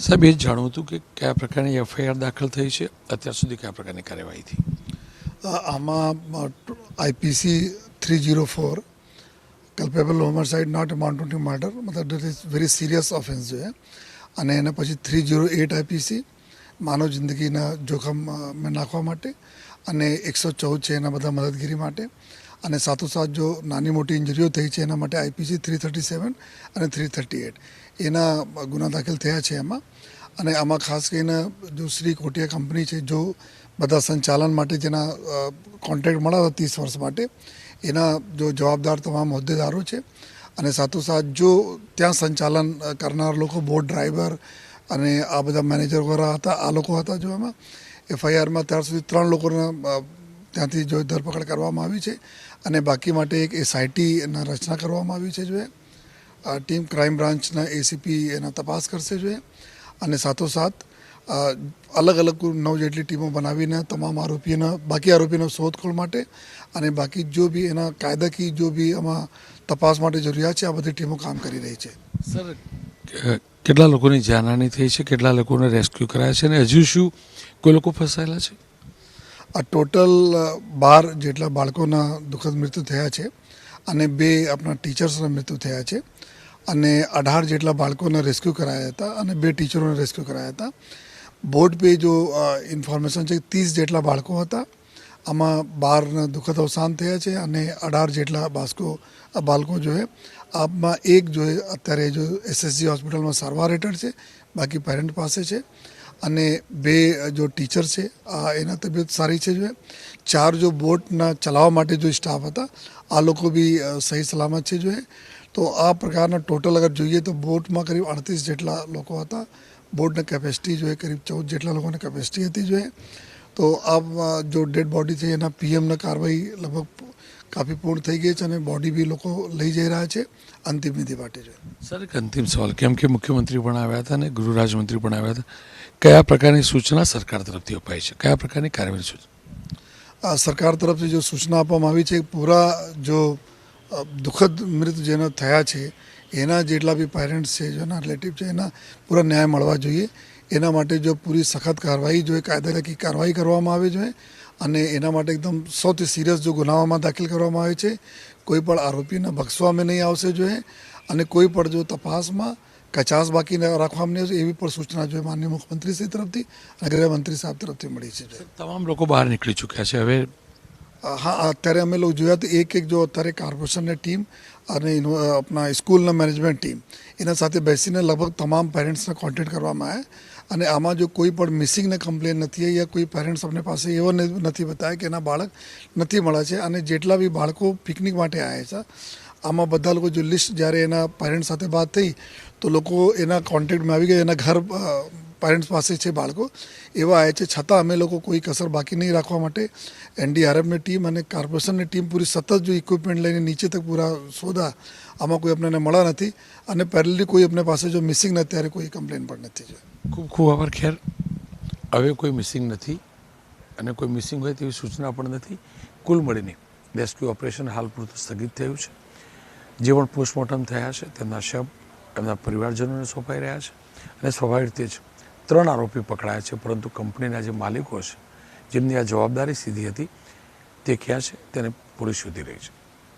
સાહેબ, એ જાણવું હતું કે કયા પ્રકારની એફઆઈઆર દાખલ થઈ છે, અત્યાર સુધી કયા પ્રકારની કાર્યવાહી થઈ? આમાં IPC 304 culpable homicide not amounting to murder, મતલબ that is very serious offence जो है, અને એના પછી 308 આઈપીસી માનવ જિંદગીના જોખમમાં નાખવા માટે, અને 114 છે એના બધા મદદગીરી માટે, અને સાથોસાથ જો નાની મોટી ઇન્જરીઓ થઈ છે એના માટે આઈપીસી 337 અને 338 એના ગુના દાખલ થયા છે એમાં. અને આમાં ખાસ કરીને જો શ્રી કોટિયા કંપની છે, જો બધા સંચાલન માટે જેના કોન્ટ્રાક્ટ મળ્યા 30 વર્ષ માટે, એના જો જવાબદાર તમામ હોદ્દેદારો છે, અને સાથોસાથ જો ત્યાં સંચાલન કરનાર લોકો, બોટ ડ્રાઈવર અને આ બધા મેનેજર વગેરે હતા, આ લોકો હતા. જો એમાં એફઆઈઆરમાં ત્યાર સુધી 3 લોકોના ત્યાંથી જો ધરપકડ કરવામાં આવી છે, અને બાકી માટે એક એસઆઈટીના રચના કરવામાં આવી છે. જો ટીમ ક્રાઇમ બ્રાન્ચના એસીપી એના તપાસ કરશે. જો અને સાથોસાથ અલગ અલગ 9 જેટલી ટીમો બનાવીને તમામ બાકી આરોપીના શોધખોળ માટે, અને બાકી જો બી એના કાયદાકી જો બી આમાં તપાસ માટે જરૂરિયાત છે, આ બધી ટીમો કામ કરી રહી છે. સર, કેટલા લોકોની જાનહાની થઈ છે, કેટલા લોકોને રેસ્ક્યુ કરાયા છે, અને હજુ શું કોઈ લોકો ફસાયેલા છે? આ ટોટલ 12 જેટલા બાળકોના દુઃખદ મૃત્યુ થયા છે, અને 2 આપણા ટીચર્સના મૃત્યુ થયા છે, અને 18 જેટલા બાળકોને રેસ્ક્યુ કરાયા હતા, અને 2 ટીચરોને રેસ્ક્યુ કરાયા હતા. બોટ પે જો ઇન્ફોર્મેશન છે 30 જેટલા બાળકો હતા, આમાં 12ના દુઃખદ અવસાન થયા છે, અને 18 જેટલા બાળકો જો હે આમાં એક જો અત્યારે જો એસએસજી હોસ્પિટલમાં સારવાર હેઠળ છે, બાકી પેરેન્ટ પાસે છે, અને 2 જો ટીચર છે એના તબિયત સારી છે. જો 4 જો બોટના ચલાવવા માટે જો સ્ટાફ હતા, આ લોકો બી સહી સલામત છે. જો તો આ પ્રકારના ટોટલ અગર જોઈએ તો બોટમાં કરીબ 38 જેટલા લોકો હતા. બોટની કેપેસિટી જો કરીબ 14 જેટલા લોકોની કેપેસિટી હતી. જો તો આ જો ડેડ બોડી છે એના પીએમના કાર્યવાહી લગભગ કાફી પૂર્ણ થઈ ગઈ છે, અને બોડી બી લોકો લઈ જઈ રહ્યા છે અંતિમ વિધિ માટે. છે સર, એક અંતિમ સવાલ, કેમ કે મુખ્યમંત્રી પણ આવ્યા હતા અને ગૃહ રાજ્યમંત્રી પણ આવ્યા હતા, કયા પ્રકારની સૂચના સરકાર તરફથી અપાઈ છે, કયા પ્રકારની કાર્યવાહી સૂચના સરકાર તરફથી જો સૂચના આપવામાં આવી છે, પૂરા જો દુઃખદ મૃત્યુ જેના થયા છે એના જેટલા બી પેરેન્ટ્સ છે, જેના રિલેટિવ છે, એના પૂરા ન્યાય મળવા જોઈએ. એના માટે જો પૂરી સખત કાર્યવાહી જોઈએ, કાયદાકીય કાર્યવાહી કરવામાં આવે જોઈએ, અને એના માટે એકદમ સૌથી સિરિયસ જો ગુનાઓમાં દાખલ કરવામાં આવે છે, કોઈ પણ આરોપીને બક્ષવામાં નહીં આવશે. જોઈએ અને કોઈ પણ જો તપાસમાં કચાસ બાકી રાખવામાં નહીં આવશે, એવી પણ સૂચના જોઈએ માનનીય મુખ્યમંત્રીશ્રી તરફથી અને ગૃહમંત્રી સાહેબ તરફથી મળી છે. તમામ લોકો બહાર નીકળી ચૂક્યા છે હવે? હા, અત્યારે અમે લોકો જોયા તો એક જો અત્યારે કોર્પોરેશનની ટીમ અને આપણા સ્કૂલના મેનેજમેન્ટ ટીમ એના સાથે બેસીને લગભગ તમામ પેરેન્ટ્સને કોન્ટેક્ટ કરવામાં આવ્યા, અને આમાં જો કોઈ પણ મિસિંગને કમ્પ્લેન નથી, યા કોઈ પેરેન્ટ્સ અમને પાસે એવો નથી બતાવ્યા કે એના બાળક નથી મળ્યા છે. અને જેટલા બી બાળકો પિકનિક માટે આવ્યા છે, આમાં બધા લોકો જો લિસ્ટ જ્યારે એના પેરેન્ટ્સ સાથે વાત થઈ તો લોકો એના કોન્ટેક્ટમાં આવી ગયા, એના ઘર પેરેન્ટ્સ પાસે છે બાળકો એવા આવ્યા છે. છતાં અમે લોકો કોઈ કસર બાકી નહીં રાખવા માટે એનડીઆરએફની ટીમ અને કોર્પોરેશનની ટીમ પૂરી સતત જો ઇક્વિપમેન્ટ લઈને નીચે તક પૂરા શોધા, આમાં કોઈ આપણને મળ્યા નથી, અને પહેલેથી કોઈ આપણી પાસે જો મિસિંગ નથી, ત્યારે કોઈ કમ્પ્લેન પણ નથી. ખૂબ ખૂબ આભાર. ખેર, હવે કોઈ મિસિંગ નથી, અને કોઈ મિસિંગ હોય તેવી સૂચના પણ નથી. કુલ મળીને રેસ્ક્યુ ઓપરેશન હાલ પૂરતું સ્થગિત થયું છે. જે પણ પોસ્ટમોર્ટમ થયા છે તેમના શબ એમના પરિવારજનોને સોંપાઈ રહ્યા છે, અને સ્વાભાવિક રીતે જ 3 આરોપી પકડાયા છે, પરંતુ કંપનીના જે માલિકો છે, જેમની આ જવાબદારી સીધી હતી, તે ક્યાં છે તેને પોલીસ શોધી રહી છે.